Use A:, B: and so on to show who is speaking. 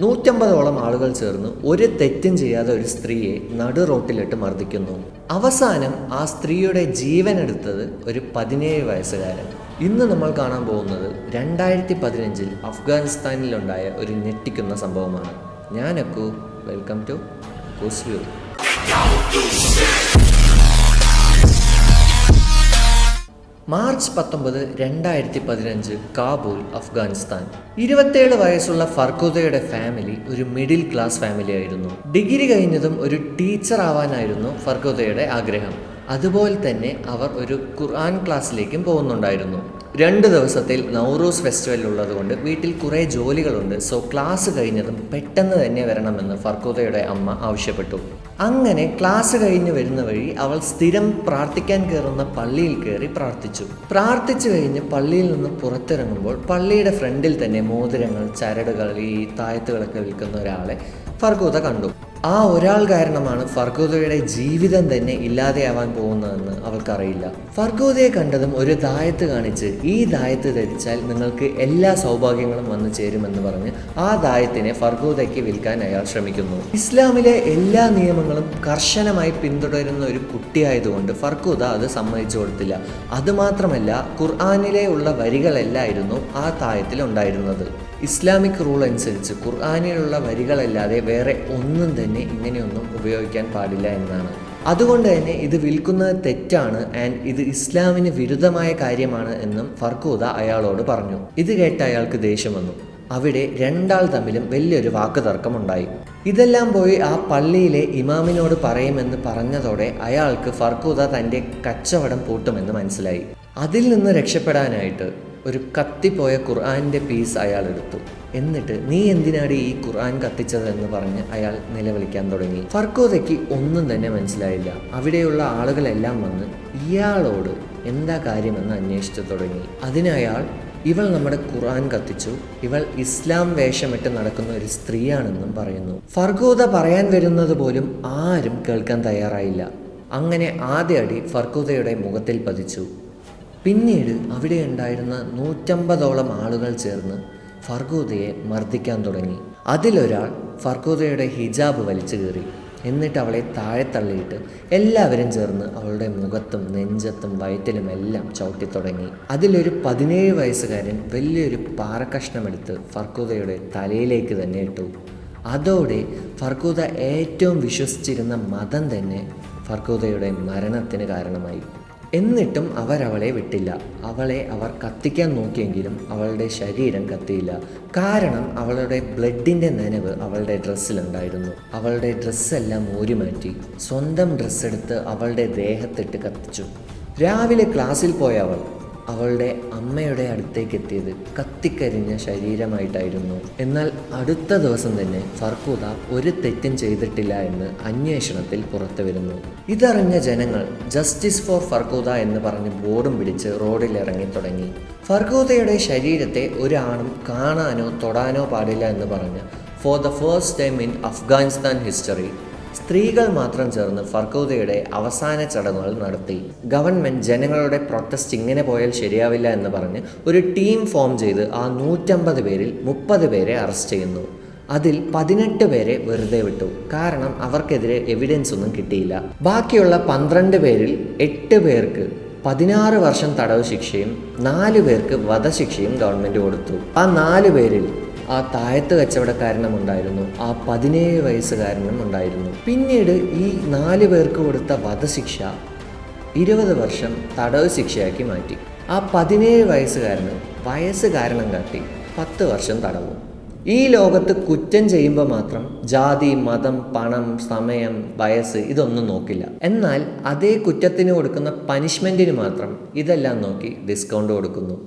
A: 150ഓളം ആളുകൾ ചേർന്ന് ഒരു തെറ്റും ചെയ്യാതെ ഒരു സ്ത്രീയെ നടു റോട്ടിലിട്ട് മർദ്ദിക്കുന്നു. അവസാനം ആ സ്ത്രീയുടെ ജീവനെടുത്തത് ഒരു 17 വയസ്സുകാരൻ. ഇന്ന് നമ്മൾ കാണാൻ പോകുന്നത് 2015 അഫ്ഗാനിസ്ഥാനിലുണ്ടായ ഒരു ഞെട്ടിക്കുന്ന സംഭവമാണ്. ഞാൻ Akku, welcome to Akku's view. March 19, 2015 Kabul, Afghanistan. 27 വയസ്സുള്ള ഫർഖുദയുടെ ഫാമിലി ഒരു മിഡിൽ ക്ലാസ് ഫാമിലി ആയിരുന്നു. ഡിഗ്രി കഴിഞ്ഞതും ഒരു ടീച്ചർ ആവാനായിരുന്നു ഫർഖുദയുടെ ആഗ്രഹം. അതുപോലെ തന്നെ അവർ ഒരു ഖുർആൻ ക്ലാസ്സിലേക്കും പോകുന്നുണ്ടായിരുന്നു. 2 ദിവസത്തിൽ നൗറൂസ് ഫെസ്റ്റിവൽ ഉള്ളതുകൊണ്ട് വീട്ടിൽ കുറേ ജോലികളുണ്ട്. സോ ക്ലാസ് കഴിഞ്ഞതും പെട്ടെന്ന് തന്നെ വരണമെന്ന് ഫർഖുദയുടെ അമ്മ ആവശ്യപ്പെട്ടു. അങ്ങനെ ക്ലാസ് കഴിഞ്ഞ് വരുന്ന വഴി അവൾ സ്ഥിരം പ്രാർത്ഥിക്കാൻ കയറുന്ന പള്ളിയിൽ കയറി പ്രാർത്ഥിച്ചു കഴിഞ്ഞ് പള്ളിയിൽ നിന്ന് പുറത്തിറങ്ങുമ്പോൾ പള്ളിയുടെ ഫ്രണ്ടിൽ തന്നെ മോതിരങ്ങൾ, ചരടുകൾ, ഈ തായത്തുകളൊക്കെ വിൽക്കുന്ന ഒരാളെ ഫർഖുദ കണ്ടു. ആ ഒരാൾ കാരണമാണ് ഫർഖുദയുടെ ജീവിതം തന്നെ ഇല്ലാതെയാവാൻ പോകുന്നതെന്ന് അവൾക്കറിയില്ല. ഫർഖുദയെ കണ്ടതും ഒരു ദായത്ത് കാണിച്ച്, ഈ ദായത്ത് ധരിച്ചാൽ നിങ്ങൾക്ക് എല്ലാ സൗഭാഗ്യങ്ങളും വന്നു ചേരുമെന്ന് പറഞ്ഞ് ആ ദായത്തിനെ ഫർഖുദയ്ക്ക് വിൽക്കാൻ അയാൾ ശ്രമിക്കുന്നു. ഇസ്ലാമിലെ എല്ലാ നിയമങ്ങളും കർശനമായി പിന്തുടരുന്ന ഒരു കുട്ടിയായതുകൊണ്ട് ഫർഖുദ അത് സമ്മതിച്ചു കൊടുത്തില്ല. അതുമാത്രമല്ല, ഖുർആനിലെ ഉള്ള വരികളല്ലായിരുന്നു ആ തായത്തിൽ ഉണ്ടായിരുന്നത്. ഇസ്ലാമിക് റൂൾ അനുസരിച്ച് ഖുർആനിലുള്ള വരികളല്ലാതെ വേറെ ഒന്നും തന്നെ ഇങ്ങനെയൊന്നും ഉപയോഗിക്കാൻ പാടില്ല എന്നാണ്. അതുകൊണ്ട് തന്നെ ഇത് വിൽക്കുന്നത് തെറ്റാണ് ആൻഡ് ഇത് ഇസ്ലാമിന് വിരുദ്ധമായ കാര്യമാണ് എന്നും ഫർഖുദ അയാളോട് പറഞ്ഞു. ഇത് കേട്ട് അയാൾക്ക് ദേഷ്യം വന്നു. അവിടെ രണ്ടാൾ തമ്മിലും വലിയൊരു വാക്കുതർക്കമുണ്ടായി. ഇതെല്ലാം പോയി ആ പള്ളിയിലെ ഇമാമിനോട് പറയുമെന്ന് പറഞ്ഞതോടെ അയാൾക്ക് ഫർഖുദ തൻ്റെ കച്ചവടം പൂട്ടുമെന്ന് മനസ്സിലായി. അതിൽ നിന്ന് രക്ഷപ്പെടാനായിട്ട് ഒരു കത്തിപ്പോയ ഖുർആൻ്റെ പീസ് അയാൾ എടുത്തു. എന്നിട്ട് നീ എന്തിനാണ് ഈ ഖുർആൻ കത്തിച്ചതെന്ന് പറഞ്ഞ് അയാൾ നിലവിളിക്കാൻ തുടങ്ങി. ഫർഖുദയ്ക്ക് ഒന്നും തന്നെ മനസ്സിലായില്ല. അവിടെയുള്ള ആളുകളെല്ലാം വന്ന് ഇയാളോട് എന്താ കാര്യമെന്ന് അന്വേഷിച്ചു തുടങ്ങി. അതിനയാൾ, ഇവൾ നമ്മുടെ ഖുർആൻ കത്തിച്ചു, ഇവൾ ഇസ്ലാം വേഷമിട്ട് നടക്കുന്ന ഒരു സ്ത്രീയാണെന്നും പറയുന്നു. ഫർഖുദ പറയാൻ വരുന്നത് പോലും ആരും കേൾക്കാൻ തയ്യാറായില്ല. അങ്ങനെ ആദ്യ അടി ഫർഖുദയുടെ മുഖത്തിൽ പതിച്ചു. പിന്നീട് അവിടെ ഉണ്ടായിരുന്ന 150ഓളം ആളുകൾ ചേർന്ന് ഫർഖുദയെ മർദ്ദിക്കാൻ തുടങ്ങി. അതിലൊരാൾ ഫർഖുദയുടെ ഹിജാബ് വലിച്ചു കീറി. എന്നിട്ട് അവളെ താഴെ തള്ളിയിട്ട് എല്ലാവരും ചേർന്ന് അവളുടെ മുഖത്തും നെഞ്ചത്തും വയറ്റിലും എല്ലാം ചവിട്ടിത്തുടങ്ങി. അതിലൊരു 17 വയസ്സുകാരൻ വലിയൊരു പാറക്കഷ്ണമെടുത്ത് ഫർഖുദയുടെ തലയിലേക്ക് തന്നെ ഇട്ടു. അതോടെ ഫർഖുദ ഏറ്റവും വിശ്വസിച്ചിരുന്ന മതം തന്നെ ഫർഖുദയുടെ മരണത്തിന് കാരണമായി. എന്നിട്ടും അവരവളെ വിട്ടില്ല. അവളെ അവർ കത്തിക്കാൻ നോക്കിയെങ്കിലും അവളുടെ ശരീരം കത്തിയില്ല. കാരണം അവളുടെ ബ്ലഡിൻ്റെ നനവ് അവളുടെ ഡ്രസ്സിലുണ്ടായിരുന്നു. അവളുടെ ഡ്രസ്സെല്ലാം ഊരിമാറ്റി സ്വന്തം ഡ്രസ്സെടുത്ത് അവളുടെ ദേഹത്തിട്ട് കത്തിച്ചു. രാവിലെ ക്ലാസ്സിൽ പോയ അവളുടെ അമ്മയുടെ അടുത്തേക്ക് എത്തിയത് കത്തിക്കരിഞ്ഞ ശരീരമായിട്ടായിരുന്നു. എന്നാൽ അടുത്ത ദിവസം തന്നെ ഫർഖുദ ഒരു തെറ്റും ചെയ്തിട്ടില്ല എന്ന് അന്വേഷണത്തിൽ പുറത്തു വരുന്നു. ഇതറിഞ്ഞ ജനങ്ങൾ ജസ്റ്റിസ് ഫോർ ഫർഖുദ എന്ന് പറഞ്ഞ് ബോർഡും പിടിച്ച് റോഡിൽ ഇറങ്ങി തുടങ്ങി. ഫർഖുദയുടെ ശരീരത്തെ ഒരാണും കാണാനോ തൊടാനോ പാടില്ല എന്ന് പറഞ്ഞ് for the first time in Afghanistan history സ്ത്രീകൾ മാത്രം ചേർന്ന് ഫർഖുദയുടെ അവസാന ചടങ്ങുകൾ നടത്തി. ഗവൺമെൻറ് ജനങ്ങളുടെ പ്രൊട്ടസ്റ്റ് ഇങ്ങനെ പോയാൽ ശരിയാവില്ല എന്ന് പറഞ്ഞ് ഒരു ടീം ഫോം ചെയ്ത് ആ 150 പേരിൽ 30 പേരെ അറസ്റ്റ് ചെയ്യുന്നു. അതിൽ 18 പേരെ വെറുതെ വിട്ടു. കാരണം അവർക്കെതിരെ എവിഡൻസ് ഒന്നും കിട്ടിയില്ല. ബാക്കിയുള്ള 12 പേരിൽ 8 പേർക്ക് 16 വർഷം തടവ് ശിക്ഷയും 4 പേർക്ക് വധശിക്ഷയും ഗവൺമെൻറ് കൊടുത്തു. ആ 4 പേരിൽ ആ തായത്ത് കച്ചവടക്കാരനും ഉണ്ടായിരുന്നു, ആ 17 വയസ്സുകാരനും ഉണ്ടായിരുന്നു. പിന്നീട് ഈ 4 പേർക്ക് കൊടുത്ത വധശിക്ഷ 20 വർഷം തടവ് ശിക്ഷയാക്കി മാറ്റി. ആ 17 വയസ്സുകാരന് വയസ്സ് കാരണം കാട്ടി 10 വർഷം തടവും. ഈ ലോകത്ത് കുറ്റം ചെയ്യുമ്പോൾ മാത്രം ജാതി, മതം, പണം, സമയം, വയസ്സ് ഇതൊന്നും നോക്കില്ല. എന്നാൽ അതേ കുറ്റത്തിന് കൊടുക്കുന്ന പനിഷ്മെൻറ്റിന് മാത്രം ഇതെല്ലാം നോക്കി ഡിസ്കൗണ്ട് കൊടുക്കുന്നു.